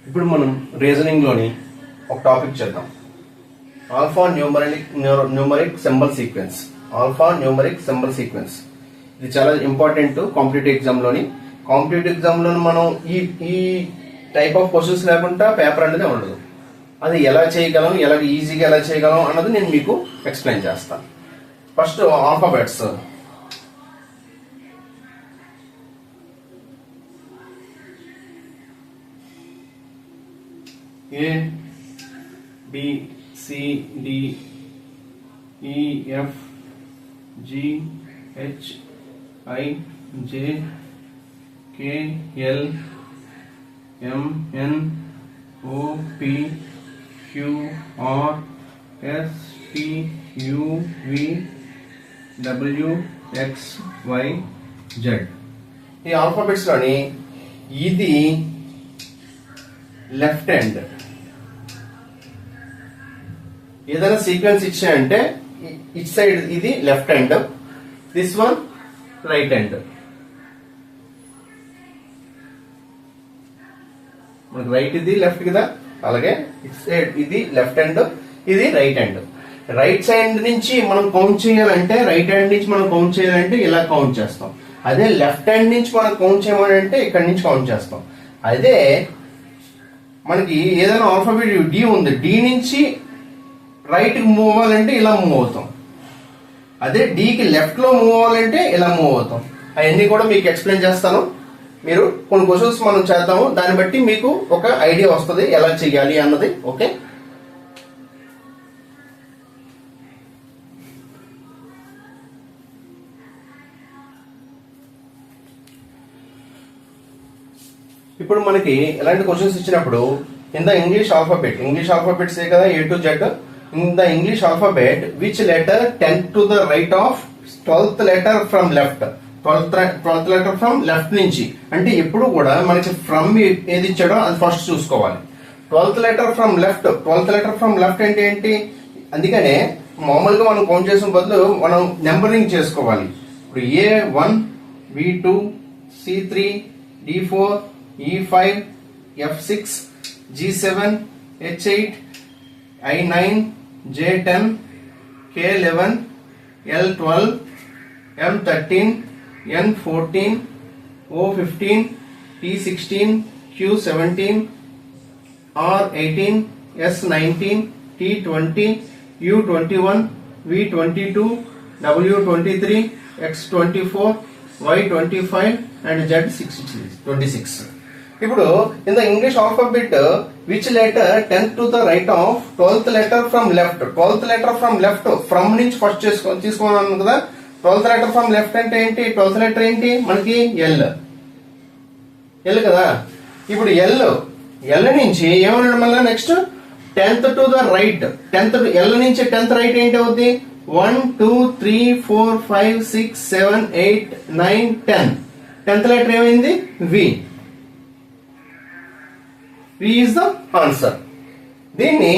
ఇప్పుడు మనం రీజనింగ్లోని ఒక టాపిక్ చేద్దాం. Alpha numeric symbol sequence. Alpha numeric symbol sequence ఇది చాలా ఇంపార్టెంట్ కాంపిటేటివ్ ఎగ్జామ్లోని. కాంపిటేటివ్ ఎగ్జామ్లో మనం ఈ టైప్ ఆఫ్ క్వశ్చన్స్ లేకుండా పేపర్ అనేది ఉండదు. అది ఎలా చేయగలం, ఈజీగా ఎలా చేయగలం అన్నది నేను మీకు ఎక్స్ప్లెయిన్ చేస్తాను. First alphabets. A B C D E F G H I J K L M N O P Q R S T U V W X Y Z. ఈ ఆల్ఫాబెట్స్ లోని ఇది లెఫ్ట్ హ్యాండ్. ఏదైనా sequence ఇచ్చాయంటే it side ఇది left hand, this one right hand. మనకు right ఇది left కదా, అలాగే it side ఇది లెఫ్ట్ హ్యాండ్, ఇది రైట్ హ్యాండ్. రైట్ సైడ్ నుంచి మనం కౌంట్ చేయాలంటే, రైట్ హ్యాండ్ నుంచి మనం కౌంట్ చేయాలంటే ఇలా కౌంట్ చేస్తాం. అదే లెఫ్ట్ హ్యాండ్ నుంచి మనం కౌంట్ చేయమంటే ఇక్కడి నుంచి కౌంట్ చేస్తాం. అదే మనకి ఏదైనా ఆల్ఫాబెట్ డి ఉంది, డి నుంచి రైట్ మూవ్ అవ్వాలంటే ఇలా మూవ్ అవుతాం. అదే డికి లెఫ్ట్ లో మూవ్ అవ్వాలంటే ఇలా మూవ్ అవుతాం. అవన్నీ కూడా మీకు ఎక్స్ప్లెయిన్ చేస్తాను. మీరు కొన్ని క్వశ్చన్స్ మనం చేద్దాము, దాన్ని బట్టి మీకు ఒక ఐడియా వస్తుంది ఎలా చెయ్యాలి అన్నది. ఓకే, ఇప్పుడు మనకి ఎలాంటి క్వశ్చన్స్ ఇచ్చినప్పుడు ఇన్ ద ఇంగ్లీష్ ఆల్ఫాబెట్స్ కదా A to Z. In the English alphabet which letter 10th to the right of 12th letter from left. 12th letter from left నుంచి అంటే ఎప్పుడు కూడా మనకి ఫ్రమ్ ఏది ఇచ్చాడో అది ఫస్ట్ చూసుకోవాలి. 12th letter from left అంటే ఏంటి? అందుకనే మామూలుగా మనం కౌంట్ చేసిన బదులు మనం నెంబరింగ్ చేసుకోవాలి. ఇప్పుడు A1 B2 C3 D4 E5 F6 G7 H8 I9 J10 K11 L12 M13 N14 O15 T16 Q17 R18 S19 T20 U21 V22 W23 X24 Y25 and Z26. ఇప్పుడు in the English alphabet which letter 10th to the right of 12th letter from left. 12th letter from left, from నుంచి first తీసుకోవాలి కదా. 12th letter from left అంటే ఏంటి? 12th letter ఏంటి మనకి? L కదా. ఇప్పుడు ఎల్ నుంచి ఏమన్నాడు మళ్ళీ next? 10th to the right. L నుంచి 10th రైట్ ఏంటి అవుద్ది? 1 2 3 4 5 6 7 8 9 10. 10th letter ఏమైంది? వి. వి ఈజ్ ద ఆన్సర్. దీన్ని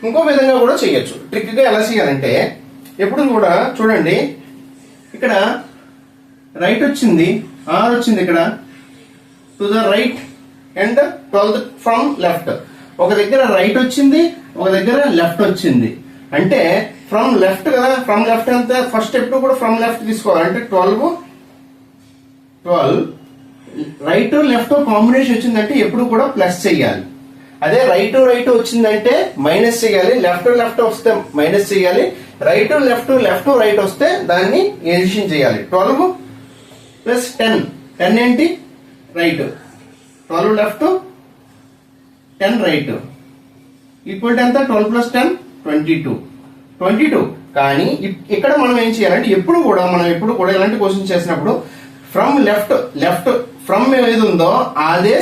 ఇంకో విధంగా కూడా చేయొచ్చు. ట్రిక్ గా ఎలా చేయాలంటే, ఎప్పుడు కూడా చూడండి, ఇక్కడ రైట్ వచ్చింది, ఆర్ వచ్చింది ఇక్కడ to the right and 12th from left. ఒక దగ్గర రైట్ వచ్చింది, ఒక దగ్గర లెఫ్ట్ వచ్చింది. అంటే ఫ్రమ్ లెఫ్ట్ కదా, ఫ్రమ్ లెఫ్ట్ అంతా ఫస్ట్ ఎప్పుడు కూడా ఫ్రమ్ లెఫ్ట్ తీసుకోవాలి. అంటే 12 రైట్ లెఫ్ట్ కాంబినేషన్ వచ్చిందంటే ఎప్పుడు కూడా ప్లస్ చెయ్యాలి. అదే రైట్ వచ్చిందంటే మైనస్ చేయాలి. లెఫ్ట్ వస్తే మైనస్ చేయాలి. రైట్ లెఫ్ట్ రైట్ వస్తే దాన్ని ఎడిషన్ చేయాలి. 12 ప్లస్ 10. 10 ఏంటి? Right. 12 left 10 right equal to ఎంత? 12 ప్లస్ 10 22. కానీ ఇక్కడ మనం ఏం చేయాలంటే ఎప్పుడు కూడా ఇలాంటి క్వశ్చన్ చేసినప్పుడు ఫ్రమ్ లెఫ్ట్ ఫ్రమ్ ఏది ఉందో అదే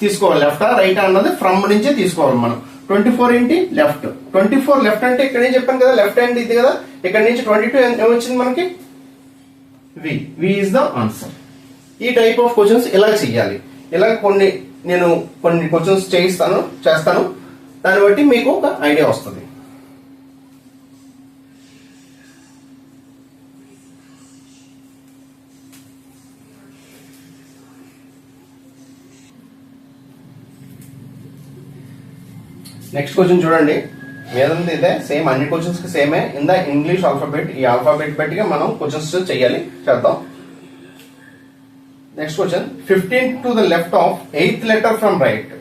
తీసుకోవాలి. లెఫ్ట్ రైట్ అన్నది ఫ్రమ్ నుంచే తీసుకోవాలి మనం. 24 ఏంటి? లెఫ్ట్. 24 లెఫ్ట్ అంటే ఇక్కడ ఏం చెప్పాను కదా, లెఫ్ట్ హ్యాండ్ ఇది కదా. ఇక్కడ నుంచి 22 ఏమొచ్చింది మనకి? వి ఈజ్ ద ఆన్సర్. ఈ టైప్ ఆఫ్ క్వశ్చన్స్ ఇలా చెయ్యాలి. ఇలా నేను కొన్ని క్వశ్చన్స్ చేస్తాను. దాన్ని బట్టి మీకు ఒక ఐడియా వస్తుంది. నెక్స్ట్ క్వశ్చన్ చూడండి, మీద ఇదే సేమ్, అన్ని క్వశ్చన్స్ కి సేమే. ఇన్ ద ఇంగ్లీష్ ఆల్ఫాబెట్, ఈ ఆల్ఫాబెట్ బట్టిగా మనం క్వశ్చన్స్ చేద్దాం. Next question, 15 to the left of 8th letter from right.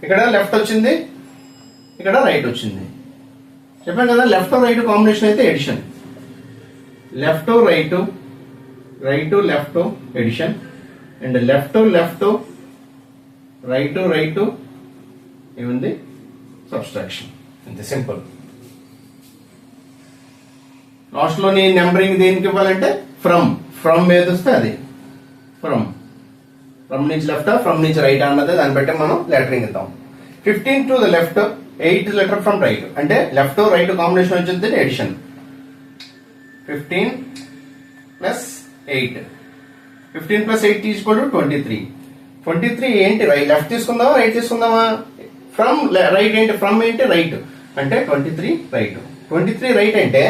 ఇక్కడ లెఫ్ట్ వచ్చింది, ఇక్కడ రైట్ వచ్చింది. చెప్పాను కదా, లెఫ్ట్ రైట్ కాంబినేషన్ అయితే addition. Left right, right left addition, and left right ఏముంది, సబ్స్ట్రాక్షన్. అంతే, సింపుల్. లాస్ట్ లోని నెంబరింగ్ దేనికి ఇవ్వాలంటే ఫ్రమ్ ఏది వస్తే అది. ఫ్రమ్ నుంచి లెఫ్ట్, ఫ్రమ్ నుంచి రైట్ అన్నది, దాన్ని బట్టి మనం లెటరింగ్ ఇద్దాం. 15 to the left, 8th letter from right, అంటే లెఫ్ట్ రైట్ కాంబినేషన్ వచ్చింది ఎడిషన్. 15 ప్లస్ 8, 15 ప్లస్ 8 తీసుకోండి 23. 23 ఏంటి, లెఫ్ట్ తీసుకుందామా రైట్ తీసుకుందామా? ఫ్రమ్ రైట్ ఏంటి, ఫ్రమ్ ఏంటి రైట్, అంటే 23 రైట్. 23 రైట్ అంటే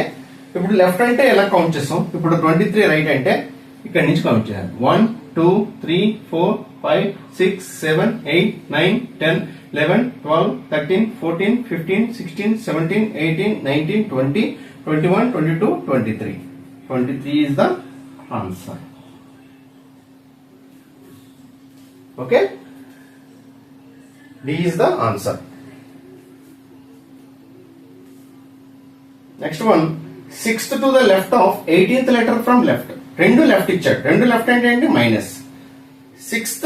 ఇప్పుడు లెఫ్ట్ అంటే ఎలా కౌంట్ చేస్తాం, ఇప్పుడు 23 రైట్ అంటే ఇక్కడ నుంచి కౌంట్ చేయాలి. 1 2 3 4 5 6 7 8 9 10 11 12 13 14 15 16 17 18 19 20 21 22 23. 23 is the answer. Okay, D is the answer. Next one, 6th to the left of 18th letter from left. రెండు లెఫ్ట్ ఇచ్చాడు, రెండు లెఫ్ట్ అంటే ఏంటి, minus. 6th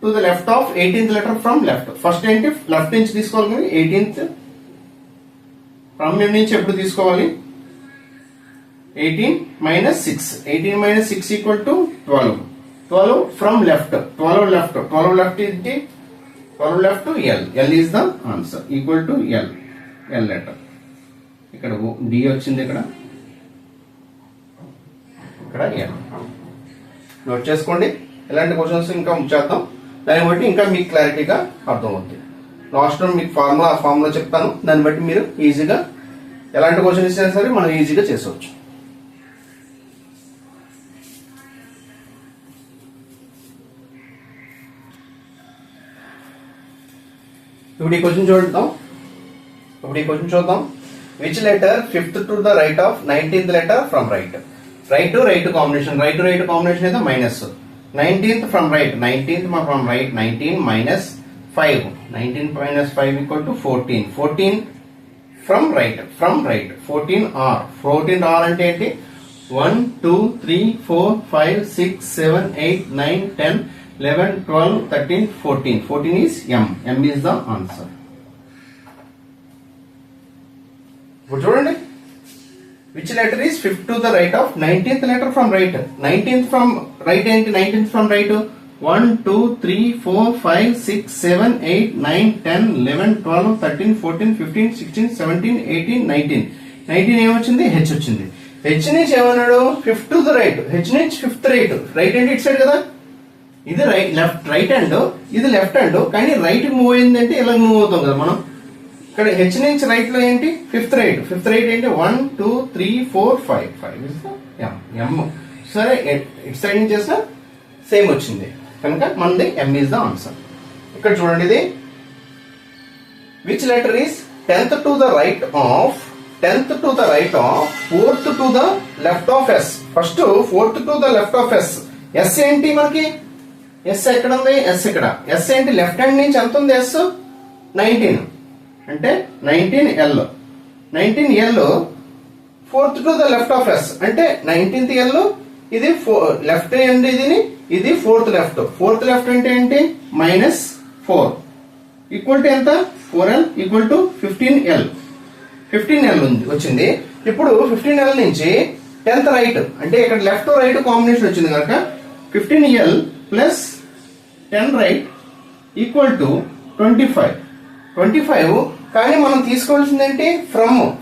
to the left of 18th letter from left. First ఏంటి, left నుంచి తీసుకోవాలి, 18th from నుంచి ఎప్పుడు తీసుకోవాలి, 18 minus 6. 18 minus 6 equal to 12. 12 from left. 12 left. 12 left is the 12 left to L. L is the answer. Equal to L. L letter. ఇక్కడ D వచ్చింది, ఇక్కడ L. Note చేసుకోండి. ఇలాంటి క్వశ్చన్స్ ఇంకా చేద్దాం, దాన్ని బట్టి ఇంకా మీకు క్లారిటీగా అర్థమవుతుంది. లాస్ట్ లో మీకు ఫార్ములా చెప్తాను, దాన్ని బట్టి మీరు ఈజీగా ఎలాంటి క్వశ్చన్ ఇచ్చినా సరే మనం ఈజీగా చేసవచ్చు. ఇప్పుడు ఈ క్వశ్చన్ చూద్దాం. Which letter 5th to the right of 19th letter from right. Right to right combination అయితే minus. 19th from right, 19th from right 19 minus 5. 19 minus 5 equal to 14. 14 from right. 14 R. 14 R అంటే ఏంటి, 1 2 3 4 5 6 7 8 9 10 11 12 13 14. 14 is M. M is the answer. ఇప్పుడు చూడండి, which letter is 5th to the right of 19th letter from right. 19th from right ఏంటి, 19th from right 1 2 3 4 5 6 7 8 9 10 11 12 13 14 15 16 17 18 19. 19 ఏమొచ్చింది, H వచ్చింది. H నుంచి ఏమన్నాడు, 5th to the right. H నుంచి 5th right. Right అంటే ఇటు సైడ్ కదా, ఇది రైట్ హ్యాండ్, ఇది లెఫ్ట్ హ్యాండ్, కానీ రైట్ మూవ్ అయిందంటే ఇలా మూవ్ అవుతాం కదా మనం. ఇక్కడ హెచ్ నుంచి రైట్ లో ఏంటి, 5th రైట్. 5th రైట్ ఏంటి 1 2 3 4 5. 5 ఇస్ M. సరే, ఇటు సైడ్ నుంచి చేసిన సేమ్ వచ్చింది కనుక మనది M is the answer. ఇక్కడ చూడండి, ఇది which letter is 10th to the right of 4th to the left of S. First 4th to the left of S. S ఏంటి మనకి, S ఎక్కడ ఉంది, S ఇక్కడ. S ఏంటి, లెఫ్ట్ హ్యాండ్ నుంచి ఎంత ఉంది S, 19 అంటే 19L. 19L 4th to the left of S అంటే 19th L. ఇది లెఫ్ట్ అండి, ఇది 4th లెఫ్ట్. 4th లెఫ్ట్ అంటే ఏంటి, -4 ఈక్వల్ టు ఎంత, 4L equal to 15L. 15L వచ్చింది. ఇప్పుడు 15L నుంచి 10th రైట్ అంటే ఇక్కడ లెఫ్ట్ రైట్ కాంబినేషన్ వచ్చింది కనుక 15L plus 10 right equal to 25. 25 కానీ మనం తీసుకోవాల్సింది ఏంటి,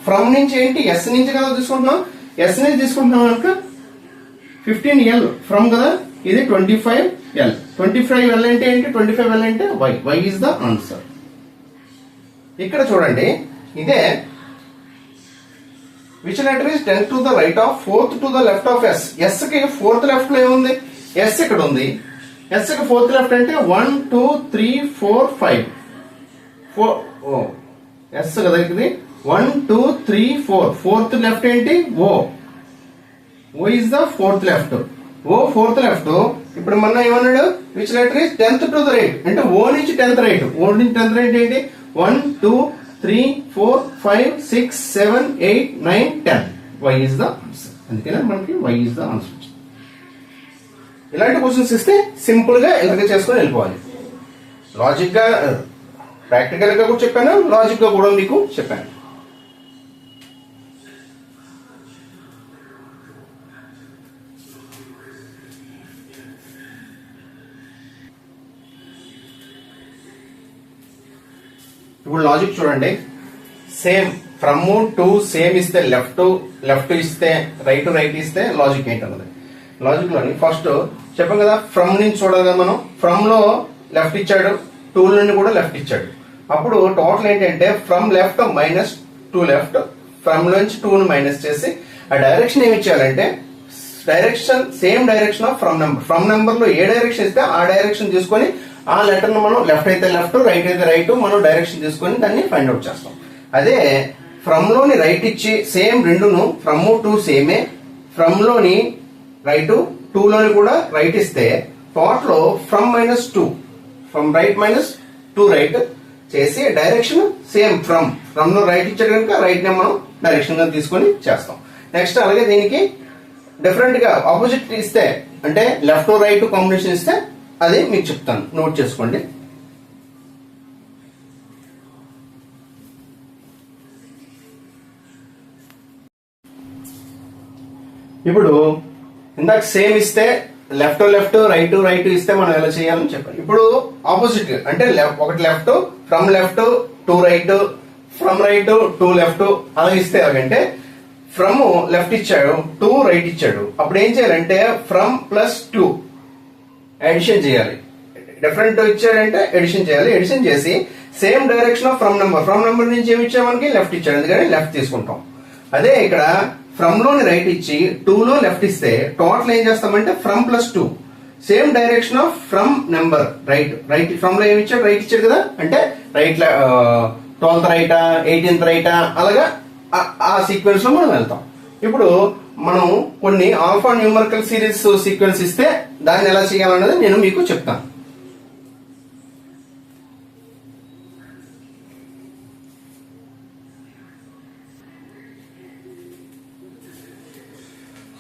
ఫ్రమ్ నుంచి ఏంటి, ఎస్ నుంచి కదా తీసుకుంటున్నాం. ఎస్ నుంచి తీసుకుంటున్నాం కనుక 15L ఫ్రమ్ కదా, ఇది 25L. 25L అంటే ఏంటి, 25L అంటే Y ఈజ్ ద ఆన్సర్. ఇక్కడ చూడండి, ఇదే which letter is 10th to the right of 4th to the left of S. S కి 4th లెఫ్ట్ లో ఏముంది, S ఇక్కడ ఉంది. S కి 4th లెఫ్ట్ అంటే 1 2 3 4 5. ఎస్ కదా ఇది 1 2 3 4 ఫోర్త్ లెఫ్ట్ ఏంటి O is the fourth left O fourth left ఇప్పుడు మన ఏమన్నాడు which letter is 10th to the right అంటే ఓ నుంచి 10th రైట్ ఓ నుంచి 10th రైట్ ఏంటి 1 2 3 4 5 6 7 8 9 10 y is the answer అందుకనే మనకి y is the answer ఇలాంటి క్వశ్చన్స్ ఇస్తే సింపుల్ గా ఇలాగే చేసుకొని వెళ్ళిపోవాలి లాజిక్ గా ప్రాక్టికల్ గా కూడా చెప్పాను లాజిక్ గా కూడా మీకు చెప్పాను ఇప్పుడు లాజిక్ చూడండి సేమ్ ఫ్రమ్ టు సేమ్ ఇస్తే లెఫ్ట్ ఇస్తే రైట్ ఇస్తే లాజిక్ ఏంటన్నది లాజిక్ లోని ఫస్ట్ చెప్పాం కదా ఫ్రమ్ నుంచి చూడాలి కదా మనం ఫ్రమ్ లో లెఫ్ట్ ఇచ్చాడు టూ నుండి కూడా లెఫ్ట్ ఇచ్చాడు అప్పుడు టోటల్ ఏంటంటే from left minus two left from నుంచి టూ ని మైనస్ చేసి ఆ డైరెక్షన్ ఏమి ఇచ్చేయాలంటే direction same direction of from number లో ఏ డైరెక్షన్ ఇస్తే ఆ డైరెక్షన్ తీసుకొని ఆ లెటర్ ను మనం లెఫ్ట్ అయితే లెఫ్ట్ రైట్ అయితే రైట్ మనం డైరెక్షన్ తీసుకొని దాన్ని ఫైండ్ అవుట్ చేస్తాం అదే ఫ్రమ్ లోని రైట్ ఇచ్చి సేమ్ రెండును ఫ్రమ్ టు సేమే ఫ్రమ్ లోని రైట్ టూ లోని కూడా రైట్ ఇస్తే థాట్ లో from minus two from right minus two right చేసి డైరెక్షన్ సేమ్ ఫ్రమ్ లో రైట్ ఇచ్చాడు కనుక రైట్ నే మనం డైరెక్షన్ గా తీసుకొని చేస్తాం నెక్స్ట్ అలాగే దీనికి డిఫరెంట్ గా ఆపోజిట్ ఇస్తే అంటే లెఫ్ట్ రైట్ కాంబినేషన్ ఇస్తే అది మీకు చెప్తాను నోట్ చేసుకోండి ఇప్పుడు ఇందాక సేమ్ ఇస్తే లెఫ్ట్ రైట్ ఇస్తే మనం ఎలా చేయాలని చెప్పాలి ఇప్పుడు ఆపోజిట్ అంటే ఒకటి left to right from right to left అలా ఇస్తే ఎలాగంటే ఫ్రమ్ లెఫ్ట్ ఇచ్చాడు టు రైట్ ఇచ్చాడు అప్పుడు ఏం చేయాలంటే ఫ్రమ్ ప్లస్ టూ ఎడిషన్ చేయాలి డిఫరెంట్ ఇచ్చాడంటే ఎడిషన్ చేయాలి ఎడిషన్ చేసి same direction of from number నుంచి ఏమి ఇచ్చా మనకి లెఫ్ట్ ఇచ్చాడు అందుకని లెఫ్ట్ తీసుకుంటాం అదే ఇక్కడ ఫ్రమ్ లోని రైట్ ఇచ్చి టూ లో లెఫ్ట్ ఇస్తే టోటల్ ఏం చేస్తామంటే from plus two same direction of from number right from లో ఏమి ఇచ్చాడు రైట్ ఇచ్చాడు కదా అంటే రైట్ 12th రైటా 18th రైటా అలాగా ఆ సీక్వెన్స్ లో మనం వెళ్తాం ఇప్పుడు మనం కొన్ని ఆల్ఫా న్యూమరికల్ సిరీస్ సీక్వెన్స్ ఇస్తే దాన్ని ఎలా చేయాలన్నది నేను మీకు చెప్తాను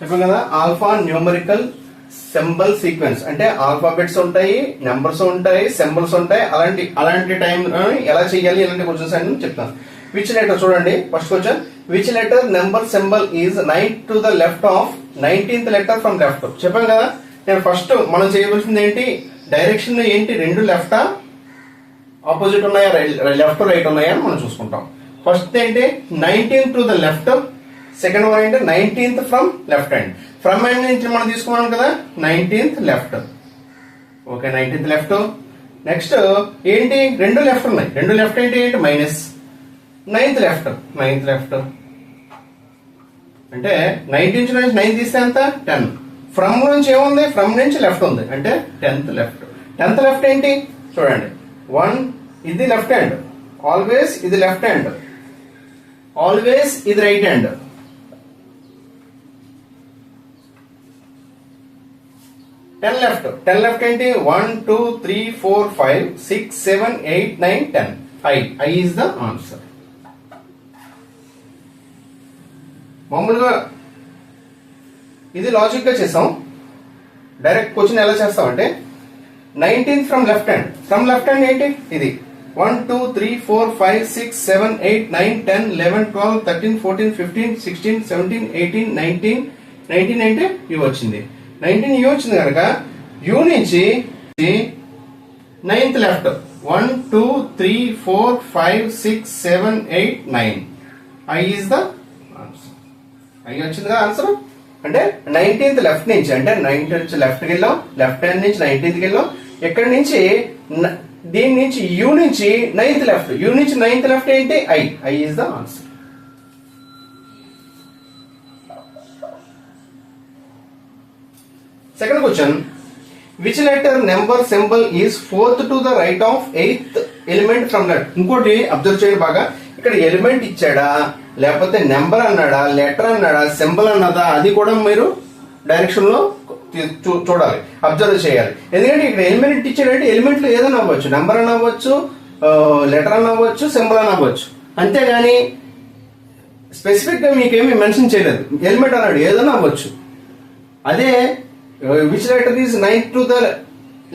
చెప్పాం కదా ఆల్ఫా న్యూమరికల్ సింబల్ సీక్వెన్స్ అంటే ఆల్ఫాబెట్స్ ఉంటాయి నెంబర్స్ ఉంటాయి సింబల్స్ ఉంటాయి అలాంటి టైం ఎలా చేయాలి ఇలాంటి క్వశ్చన్స్ అని చెప్తాను విచ్ లెటర్ చూడండి first question which letter number symbol is 9 to the left of 19th letter from left చెప్పాం కదా నేను ఫస్ట్ మనం చేయవలసింది ఏంటి డైరెక్షన్ ఏంటి రెండు లెఫ్టా ఆపోజిట్ ఉన్నాయా లెఫ్ట్ రైట్ ఉన్నాయా అని మనం చూసుకుంటాం ఫస్ట్ ఏంటి 19th to the left second one ఏంటి 19th from left hand from hand నుంచి మనం తీసుకున్నాం కదా 19th left okay 19th left next ఏంటి రెండు లెఫ్ట్ ఉన్నాయి రెండు లెఫ్ట్ ఏంటి మైనస్ 9th లెఫ్ట్ అంటే 19 నుంచి 9 తీస్తే ఎంత 10 ఫ్రమ్ నుంచి ఏముంది ఫ్రమ్ నుంచి లెఫ్ట్ ఉంది అంటే 10th లెఫ్ట్ ఏంటి చూడండి 1 ఇది లెఫ్ట్ హ్యాండ్ ఆల్వేస్ ఇది లెఫ్ట్ హ్యాండ్ ఆల్వేస్ ఇది రైట్ హ్యాండ్ 10 లెఫ్ట్ ఏంటి 1 2 3 4 5 6 7 8 9 10 I is the answer మామూలుగా ఇది లాజిక్ గా చేసాం డైరెక్ట్ క్వశ్చన్ ఎలా చేస్తామంటే 19th ఫ్రమ్ లెఫ్ట్ హ్యాండ్ ఏంటి ఇది 1 2 3 4 5 6 7 8 9 10 11 12 13 14 15 16 17 18 19 అంటే యూ వచ్చింది 19 యూ వచ్చింది కనుక యూ నుంచి 9th left 1 2 3 4 5 6 7 8 9 I is the answer I వచ్చింది కదా ఆన్సర్ అంటే 19th లెఫ్ట్ నుంచి అంటే 19th లెఫ్ట్ కి వెళ్ళాం లెఫ్ట్ హ్యాండ్ నుంచి 19th కి వెళ్ళాం ఇక్కడ నుంచి దీని నుంచి యూ నుంచి 9th లెఫ్ట్ యూ నుంచి 9th లెఫ్ట్ ఏంటి I is the answer second question which letter number symbol is 4th to the right of 8th element from left ఇంకోటి అబ్జర్వ్ చేయండి బాగా ఇక్కడ ఎలిమెంట్ ఇచ్చాడా, లేకపోతే నెంబర్ అన్నాడా, లెటర్ అన్నాడా, సింబల్ అన్నదా, అది కూడా మీరు డైరెక్షన్ లో చూడాలి, అబ్జర్వ్ చేయాలి. ఎందుకంటే ఇక్కడ ఎలిమెంట్ ఇచ్చాడంటే ఎలిమెంట్ లో ఏదైనా అవ్వచ్చు, నెంబర్ అని అవ్వచ్చు, లెటర్ అని అవ్వచ్చు, సింబల్ అని అవ్వచ్చు. అంతేగాని స్పెసిఫిక్ గా మీకేమీ మెన్షన్ చేయలేదు, ఎలిమెంట్ అన్నాడు, ఏదైనా అవ్వచ్చు. అదే which letter is 9th to the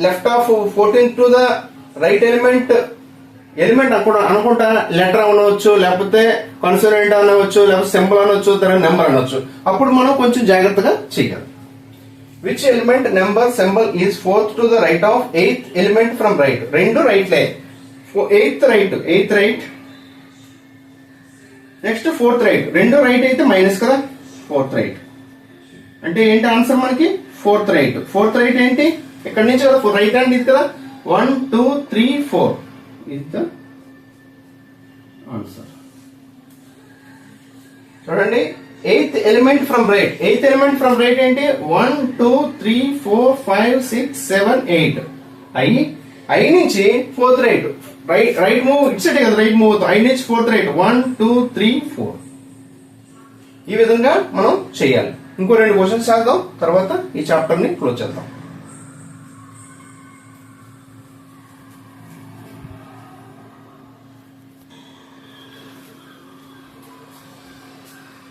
left of 14th to the right element అనుకుంటా లెటర్ అనవచ్చు, లేకపోతే కన్సోనెంట్ అనవచ్చు, లేకపోతే సింబల్ అనవచ్చు, తర్వాత నెంబర్ అనవచ్చు. అప్పుడు మనం కొంచెం జాగ్రత్తగా చేయాలి. Which element number symbol is 4th to the right of 8th element from right. రెండు రైట్లే, 8th right, next 4th right. రెండు రైట్ అయితే మైనస్ కదా, 4th రైట్ అంటే ఏంటి ఆన్సర్ మనకి 4th రైట్. 4th రైట్ ఏంటి, ఇక్కడ నుంచి కదా రైట్ హ్యాండ్ ఇది కదా, 1 2 3 4 is the answer. చూడండి, 8th element from right. 8th element from right ఏంటి, 1 2 3 4 5 6 7 8. ఐ నుంచి 4th రైట్, రైట్ మూవ్ ఇట్సెట్ కదా, రైట్ మూవ్ అవుతుంది. ఐ నుంచి 4th రైట్, 1 2 3 4. ఈ విధంగా మనం చేయాలి. ఇంకో 2 క్వశ్చన్స్ చేద్దాం, తర్వాత ఈ చాప్టర్ ని క్లోజ్ చేద్దాం.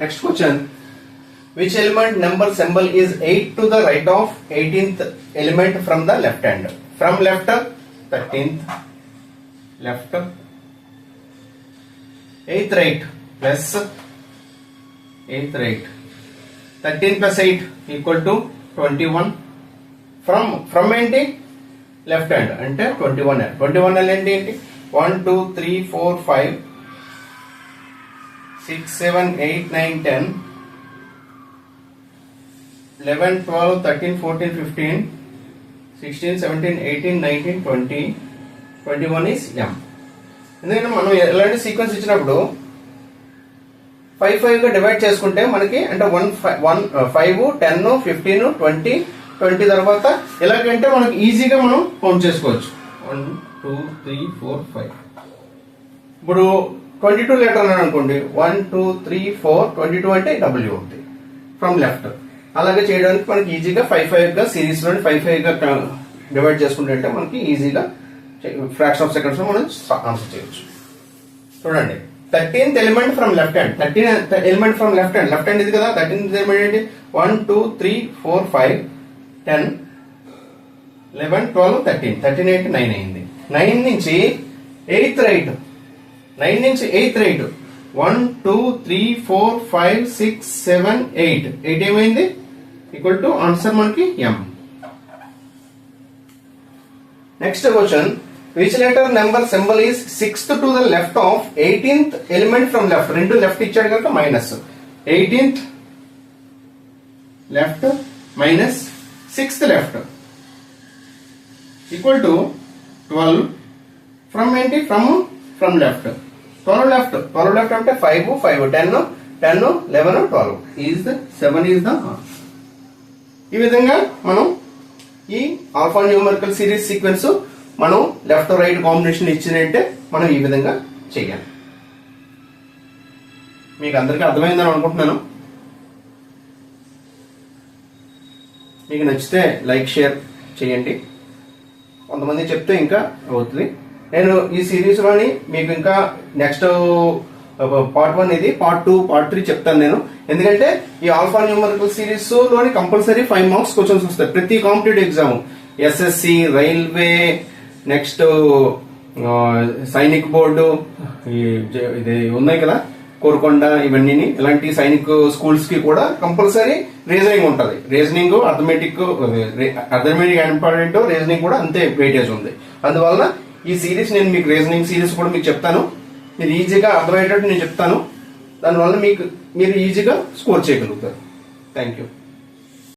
Next question. Which element number symbol is 8 to the right of 18th element from the left hand? From left, 13th left, 8th right plus 8th right. 13 plus 8 equal to 21. From ఏంటి, left hand అంటే 21. 21 ఏంటి, 1 2 3 4 5 6 7 8 9 10 11 12 13 14 15 16 17 18 19 20 21 is M. ఎందుకంటే మనం ఎలాంటి sequence ఇచ్చినప్పుడు 5 5 గా divide చేసుకుంటే మనకి అంటే 1 5 10 15 20 20 తర్వాత ఎలాగంటే మనకి ఈజీగా మనం కౌంట్ చేసుకోవచ్చు. 1 2 3 4 5. ఇప్పుడు 22 లెటర్ అన్నాడు అనుకోండి, 1 2 3 4 22 అంటే W అవుతుంది ఫ్రమ్ లెఫ్ట్. అలాగే చేయడానికి మనకి ఈజీగా 5 5 గా సిరీస్ లో 5 5 గా డివైడ్ చేసుకుంటే మనకి ఈజీగా ఫ్రాక్షన్ ఆఫ్ సెకండ్స్ లో మనం ఆన్సర్ చేయొచ్చు. చూడండి, 13th element from left hand. 13th element from left hand ఇది కదా. 13th ఎలిమెంట్ ఏంటి, 1 2 3 4 5 10 11 12 13 13 ఏంటి 9 అయింది. 9 నుంచి 8th రైట్, 9 నుంచి 8th రైట్, 1 2 3 4 5 6 7 8 8 ఏమైంది, ఈక్వల్ టు ఆన్సర్ మనకి M. Next question, which letter number symbol is 6th to the left of 18th element from left. రెండు లెఫ్ట్ ఇచ్చాడు కనుక minus. 18th left minus 6th left equal to 12. From ఏంటి, from left. 12 left అంటే 5 5 10 11 12 is the 7 is the answer. ఈ విధంగా మనం ఈ alpha numerical series sequence మనం లెఫ్ట్ రైట్ కాంబినేషన్ ఇచ్చినట్టే మనం ఈ విధంగా చేయాలి. మీకు అందరికీ అర్థమైందని అనుకుంటున్నాను. మీకు నచ్చితే లైక్ షేర్ చేయండి, కొంతమంది చెప్తే ఇంకా అవుతుంది. నేను ఈ సిరీస్ లోని మీకు ఇంకా నెక్స్ట్ పార్ట్ 1 ఇది, పార్ట్ 2 పార్ట్ 3 చెప్తాను నేను. ఎందుకంటే ఈ ఆల్ఫా న్యూమరికల్ సిరీస్ లోని కంపల్సరీ 5 మార్క్స్ క్వశ్చన్స్ వస్తాయి ప్రతి competitive exam. SSC, railway, next Sainik board, ఇది ఉన్నాయి కదా కోరుకొండ, ఇవన్నీ ఇలాంటి సైనిక్ స్కూల్స్ కి కూడా కంపల్సరీ రీజనింగ్ ఉంటుంది. రీజనింగ్ అర్థమెటిక్ ఇంపార్టెంట్, రీజనింగ్ కూడా అంతే వెయిటేజ్ ఉంది. అందువల్ల ఈ సిరీస్ నేను మీకు రీజనింగ్ సిరీస్ కూడా మీకు చెప్తాను. మీరు ఈజీగా అర్థమయ్యేటట్టు నేను చెప్తాను. దానివల్ల మీరు ఈజీగా స్కోర్ చేయగలుగుతారు. Thank you.